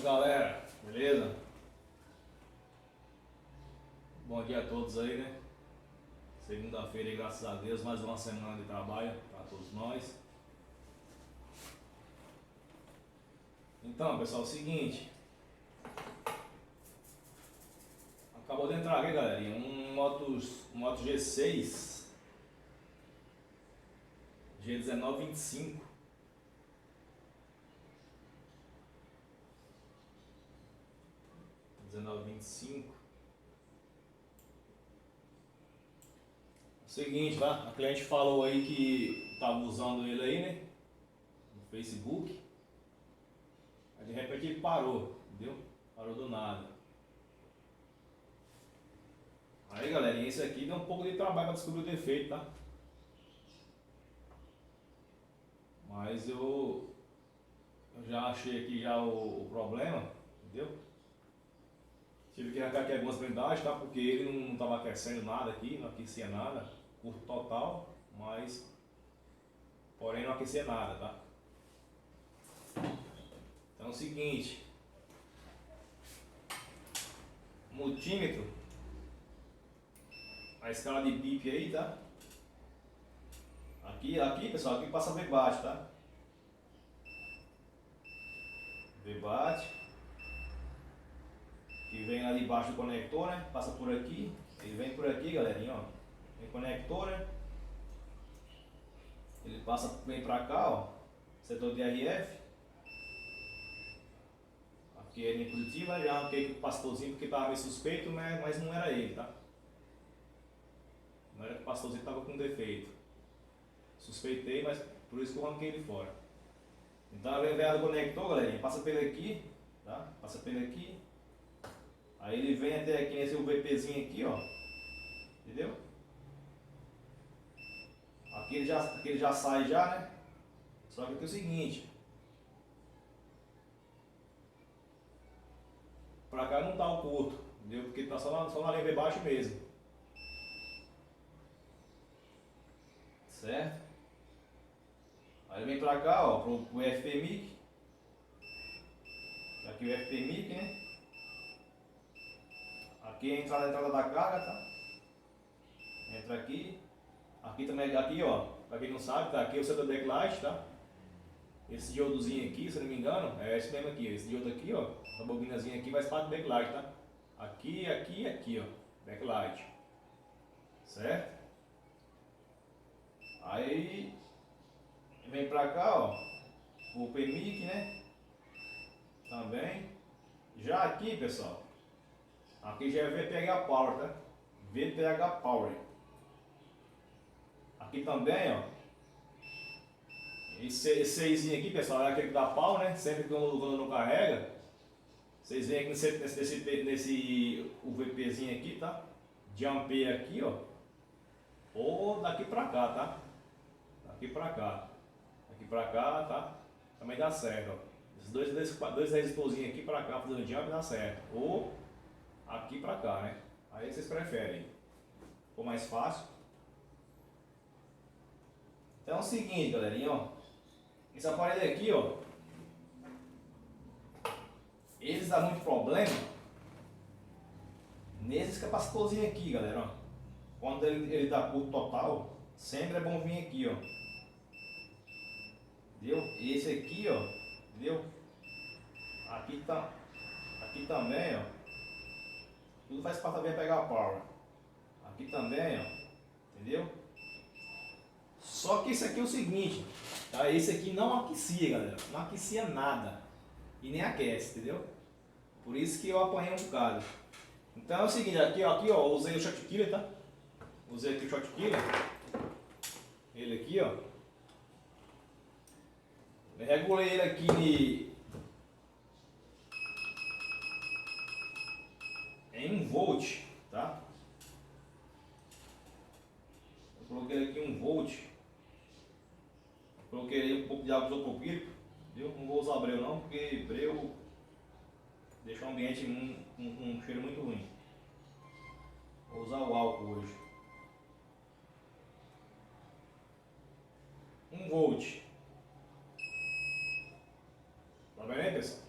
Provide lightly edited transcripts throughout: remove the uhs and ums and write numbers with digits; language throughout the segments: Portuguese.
galera, beleza? Bom dia a todos aí, né? Segunda-feira, e graças a Deus, mais uma semana de trabalho para todos nós. Então, pessoal, é o seguinte. Acabou de entrar aqui, galerinha, um Moto G6 G1925. Seguinte, tá? A cliente falou aí que tava usando ele aí, né? No Facebook. Aí de repente ele parou, entendeu? Parou do nada. Aí, galerinha, esse aqui deu um pouco de trabalho para descobrir o defeito, tá? Mas eu já achei aqui já o problema, entendeu? Tive que arrancar aqui algumas blindagens, tá? Porque ele não estava aquecendo nada aqui, não aquecia nada, curto total, mas porém não aquecia nada, tá? Então é o seguinte, multímetro, a escala de bip aí, tá? Aqui pessoal, aqui passa V-bate, tá? V-bate, que vem lá debaixo do conector, né? Passa por aqui, ele vem por aqui, galerinha, ó. Tem conector, né? Ele vem pra cá, ó, setor de RF. Aqui é linha positiva, já arranquei com o pastorzinho porque tava meio suspeito, né? Mas não era ele, tá? Não era que o pastorzinho tava com defeito. Suspeitei, mas por isso que eu arranquei ele fora. Então a veia do conector, galerinha, passa por aqui, tá? Passa por aqui. Aí ele vem até aqui nesse UVPzinho aqui, ó. Entendeu? Aqui ele já sai já, né? Só que aqui é o seguinte. Pra cá não tá o curto, entendeu? Porque tá só na linha de baixo mesmo. Certo? Aí vem pra cá, ó, pro FPMIC. Aqui o FPMIC, né? Aqui é a entrada da carga, tá? Entra aqui. Aqui também, aqui ó, pra quem não sabe, tá? Aqui é o setor de backlight, tá? Esse diodozinho aqui, se eu não me engano, é esse mesmo aqui. Esse diodo aqui, ó, a bobinazinha aqui vai para o backlight, tá? Aqui, aqui e aqui, ó, backlight. Certo? Aí vem pra cá, ó, o PMIC, né? Também. Já aqui, pessoal, aqui já é VPH Power, tá? VPH Power. Aqui também, ó. Esse 6 aqui, pessoal, é aquele que dá pau, né? Sempre quando não carrega. Vocês veem aqui nesse UVPzinho aqui, tá? De ampere aqui, ó. Ou daqui pra cá, tá? Daqui pra cá. Daqui pra cá, tá? Também dá certo, ó. Esses dois resistorzinhos aqui pra cá, fazendo jump, dá certo. Ou aqui pra cá, né? Aí vocês preferem. Ficou mais fácil. Então é o seguinte, galerinha, ó. Esse aparelho aqui, ó. Eles dão muito problema nesses capacitorzinhos aqui, galera, ó. Quando ele dá curto total, sempre é bom vir aqui, ó. Entendeu? Esse aqui, ó. Entendeu? Aqui também, ó. Tudo faz parte também pegar a power. Aqui também, ó. Entendeu? Só que esse aqui é o seguinte, tá? Esse aqui não aquecia, galera. Não aquecia nada. E nem aquece, entendeu? Por isso que eu apanhei um bocado. Então é o seguinte, aqui ó, eu usei o shot killer, tá? Usei aqui o shot killer. Ele aqui, ó. Eu regulei ele aqui em 1 volt, tá? Eu coloquei ele aqui 1 volt. Coloquei um pouco de água isopropílico, viu? Não vou usar breu não, porque breu deixa o ambiente com um cheiro muito ruim. Vou usar o álcool hoje. 1 volt. Tá vendo aí, pessoal?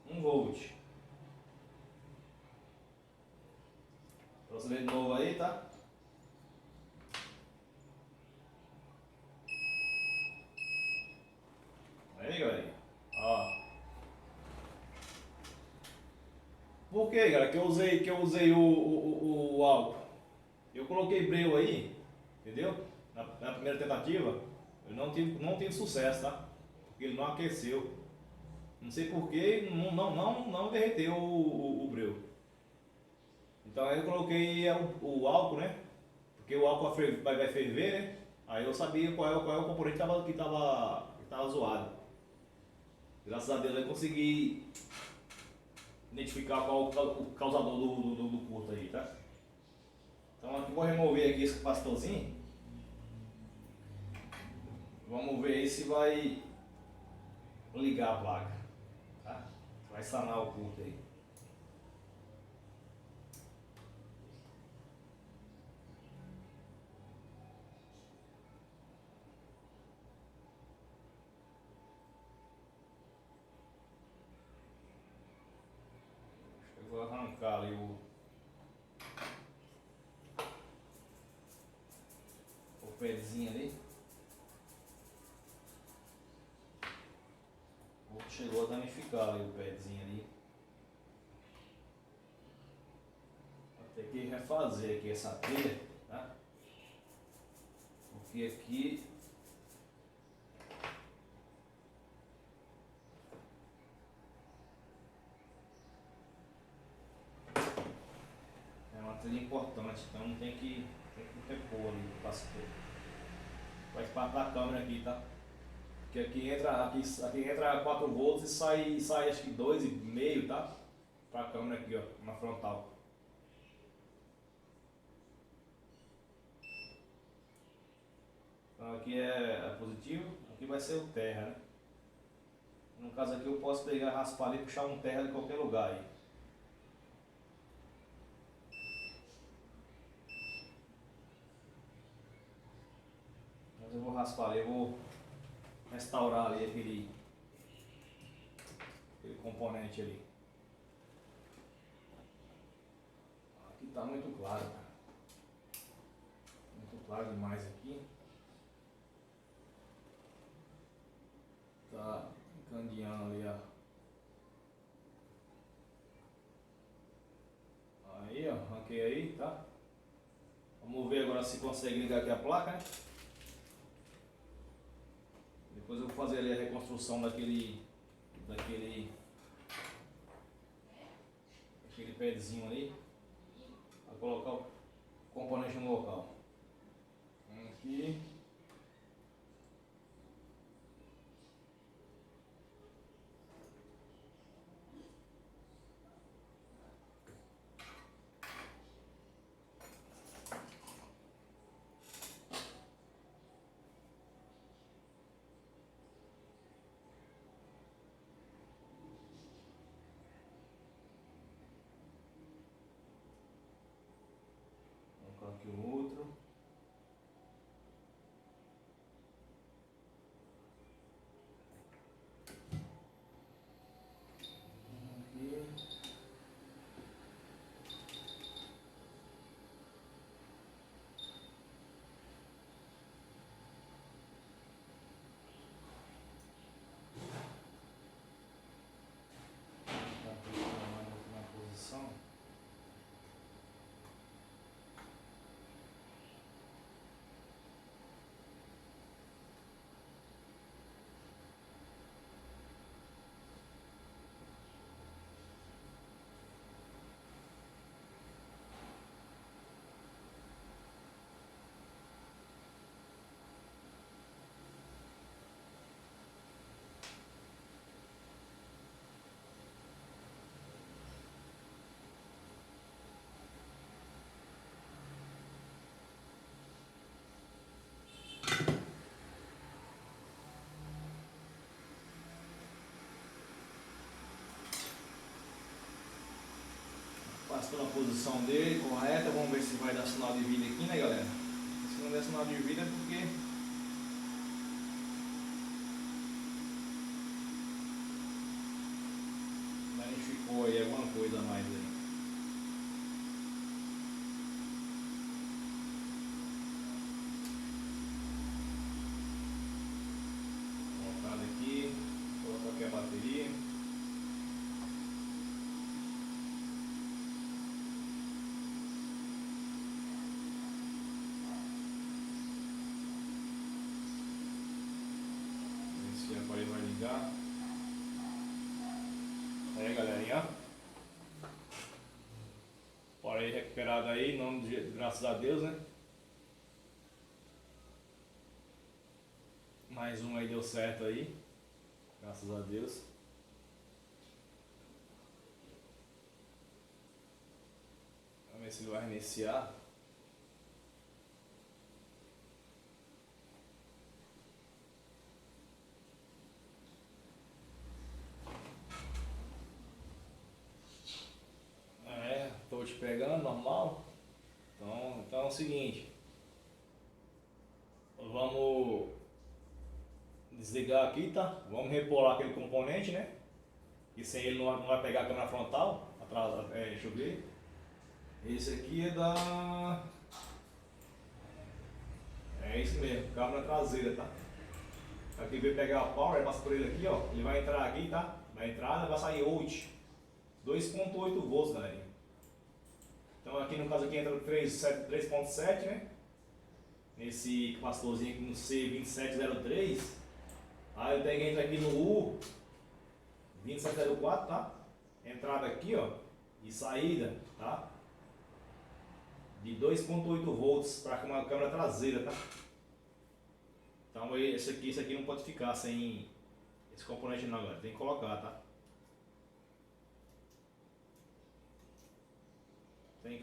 1 volt. Pra você ver de novo aí, tá? Aí, galera. Ó. Por que, galera, que eu usei o álcool? Eu coloquei breu aí, entendeu? Na primeira tentativa, eu não tive sucesso, tá? Porque ele não aqueceu. Não sei porquê, não derreteu o breu. Então aí eu coloquei o álcool, né? Porque o álcool vai ferver, né? Aí eu sabia qual é o componente que tava zoado. Graças a Deus eu consegui identificar qual o causador do curto aí, tá? Então aqui vou remover aqui esse capacitorzinho. Vamos ver aí se vai ligar a placa, tá? Vai sanar o curto aí. Eu vou arrancar ali o pedzinho ali. Chegou a danificar ali o pedzinho ali. Vou ter que refazer aqui essa trilha, tá? Porque aqui é uma trilha importante, então tem que repor ali o capacitor. Faz parte da câmera aqui, tá? Porque aqui entra 4 volts e sai acho que 2,5, tá? Pra câmera aqui, ó, na frontal. Então aqui é positivo, aqui vai ser o terra, né? No caso aqui eu posso pegar, raspar ali e puxar um terra de qualquer lugar aí. Mas eu vou raspar ali, eu vou restaurar ali aquele componente ali. Aqui tá muito claro, cara. Muito claro demais aqui. Tá encandeando ali, ó. Aí, ó, arranquei aí, tá? Vamos ver agora se consegue ligar aqui a placa, né? Depois eu vou fazer ali a reconstrução daquele pedzinho ali, para colocar o componente no local. Aqui. Aqui o outro. Aqui. Na posição. Passou na posição dele, correta. Vamos ver se vai dar sinal de vida aqui, né, galera? Se não der sinal de vida é porque pôr aí alguma coisa a mais aí. Colocado aqui, colocar aqui a bateria. Ver se o aparelho vai ligar. Aí galerinha, aparelho recuperado aí, nome de graças a Deus, né? Mais um aí deu certo aí, graças a Deus. Vamos ver se ele vai reiniciar. Estou te pegando, normal. Então é o seguinte, vamos desligar aqui, tá? Vamos repor lá aquele componente, né? E sem ele não vai pegar a câmera frontal. Atrás, deixa eu ver. Esse aqui é da... É isso mesmo, câmera traseira, tá? Aqui veio pegar o power, passa por ele aqui, ó. Ele vai entrar aqui, tá? Na entrada vai sair 2.8 volts, galera. Então aqui no caso aqui entra 3.7, né? Nesse capacitorzinho aqui no C2703. Aí eu tenho que entrar aqui no U 2704, tá? Entrada aqui, ó. E saída, tá? De 2.8 volts para uma câmera traseira, tá? Então esse aqui não pode ficar sem esse componente não, galera. Tem que colocar, tá? Tem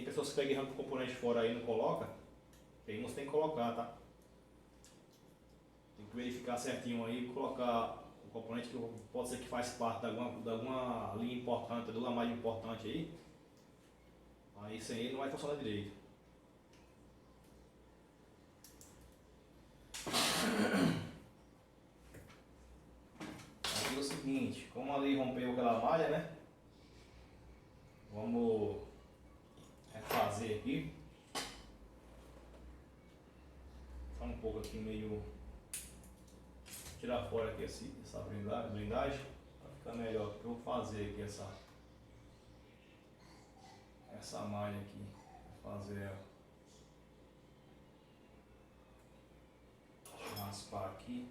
pessoas que pegam e arrancam o componente fora aí e não coloca. Tem uns que tem que colocar, tá? Tem que verificar certinho aí e colocar o componente que pode ser que faz parte de alguma linha importante, de alguma malha importante aí. Aí isso aí não vai funcionar direito. Aqui é o seguinte, como ali rompeu aquela malha, né? Vamos refazer aqui. Só um pouco aqui meio... Tirar fora aqui essa blindagem para ficar melhor. Eu vou fazer aqui essa malha aqui. Vou fazer ela. Deixa eu raspar aqui.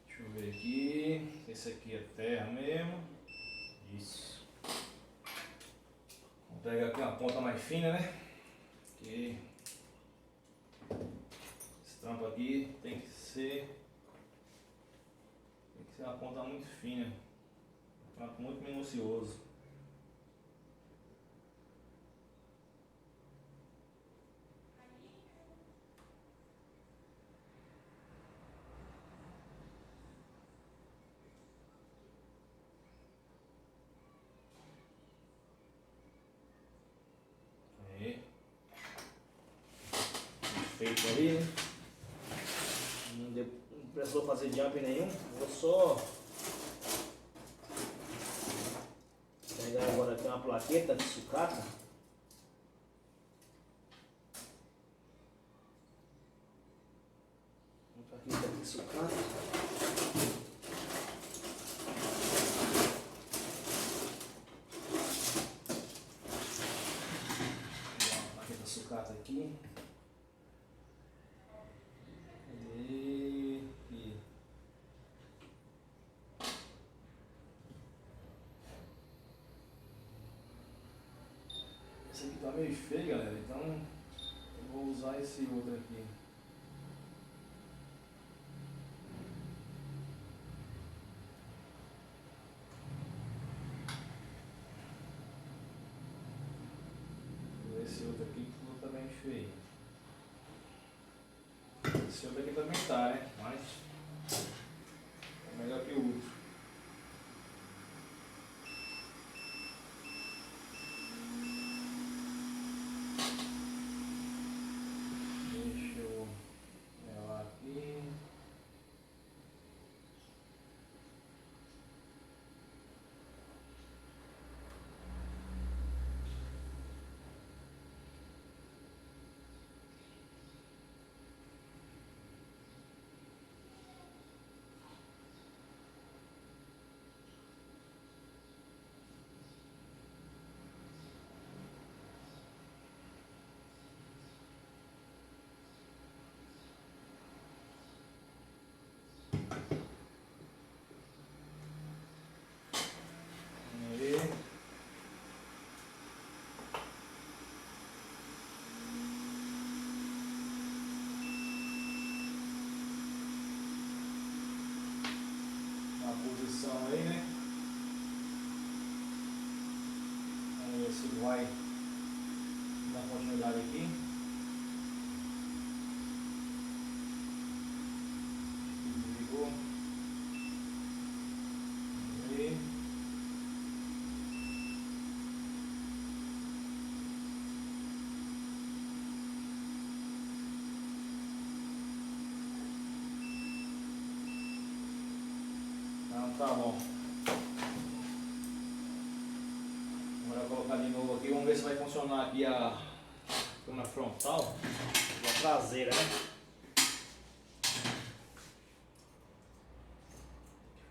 Deixa eu ver aqui. Esse aqui é terra mesmo. Isso. Vou pegar aqui uma ponta mais fina, né? Porque esse trampo aqui tem que ser uma ponta muito fina. Um trampo muito minucioso. Feito ali, né? Não precisou fazer jump nenhum. Vou só pegar agora aqui uma plaqueta de sucata. Uma plaqueta de sucata. Uma plaqueta de sucata aqui. Esse aqui tá meio feio, galera, então eu vou usar esse outro aqui. feio. Esse outro aqui também tá, né? Mas é melhor que o outro. Deixa eu levar aqui. Aí. A posição aí, né? Vamos ver se vai dar continuidade aqui. Desligou. Aí. Então tá bom. Agora eu vou colocar de novo aqui, vamos ver se vai funcionar aqui a câmera frontal e a traseira, né?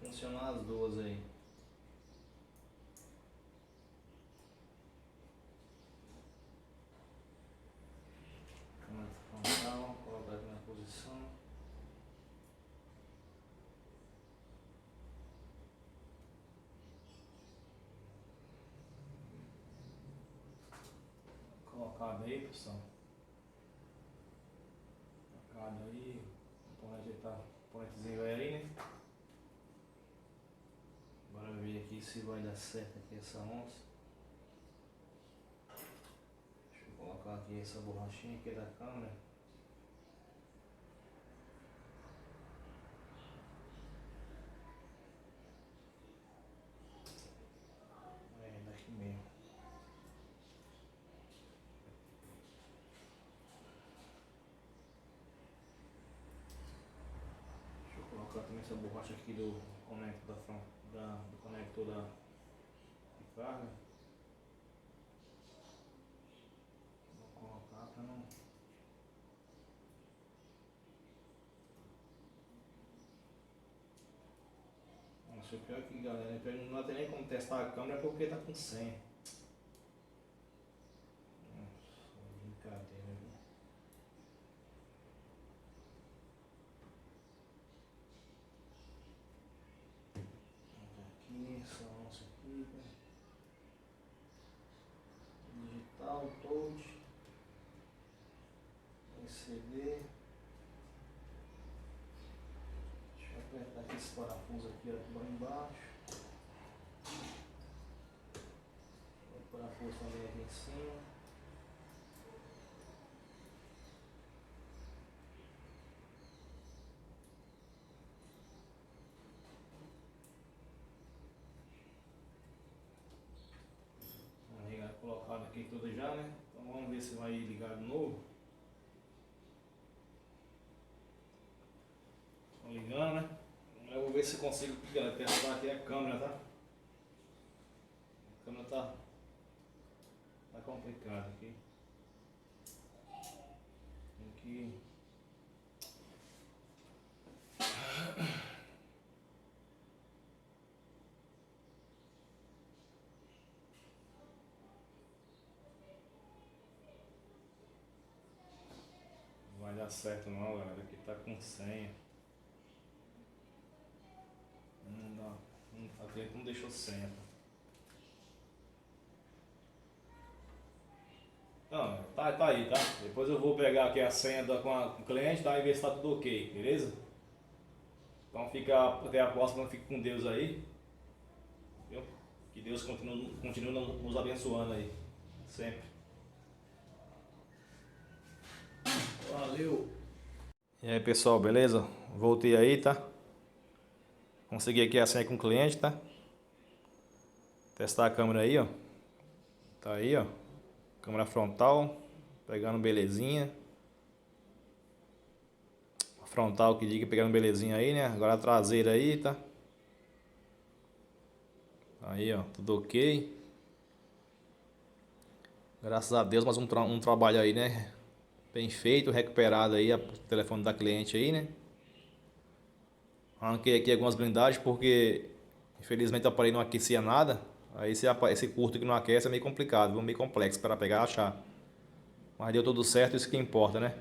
Funcionar as duas aí. Câmera frontal, colocar aqui na posição. Colocado aí, pessoal. Colocado aí. Vamos ajeitar o pontezinho aí, né? Bora ver aqui se vai dar certo aqui essa onça. Deixa eu colocar aqui essa borrachinha aqui da câmera. É, daqui mesmo. Deixa eu colocar também essa borracha aqui do conector da frente, do conector de carga. Vou colocar para não. Nossa, o pior é que, galera, não vai ter nem como testar a câmera porque tá com senha. Nossa, brincadeira, viu? Aqui, essa onça aqui, né? Digital, touch, LCD. Deixa eu apertar aqui esse parafuso aqui, ó, lá embaixo. O parafuso também aqui em cima. Colocado aqui tudo já, né? Então vamos ver se vai ligar de novo. Tô ligando, né? Eu vou ver se consigo testar aqui a câmera, tá? A câmera tá complicado aqui. Tem que... Não vai dar certo não, galera. Aqui tá com senha. Não dá. A cliente não deixou senha, tá? Não, tá aí, tá? Depois eu vou pegar aqui a senha com o cliente, tá? E ver se tá tudo ok, beleza? Então fica até a próxima, fique com Deus aí. Viu? Que Deus continue nos abençoando aí. Sempre. Valeu. E aí pessoal, beleza? Voltei aí, tá? Consegui aqui a senha com o cliente, tá? Testar a câmera aí, ó. Tá aí, ó. Câmera frontal, pegando belezinha. A frontal que diga pegando belezinha aí, né? Agora a traseira aí, tá? Aí, ó, tudo ok. Graças a Deus, mais um trabalho aí, né? Bem feito, recuperado aí, o telefone da cliente aí, né? Arranquei aqui algumas blindagens porque infelizmente o aparelho não aquecia nada. Aí esse curto que não aquece é meio complicado, viu? Meio complexo para pegar e achar. Mas deu tudo certo, isso que importa, né?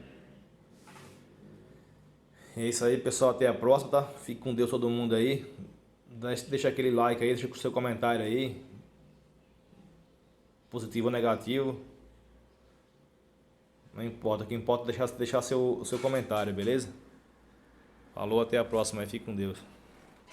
É isso aí, pessoal. Até a próxima, tá? Fique com Deus todo mundo aí. Deixa aquele like aí, deixa o seu comentário aí. Positivo ou negativo. Não importa. O que importa é deixar seu comentário, beleza? Falou, até a próxima aí. Fique com Deus.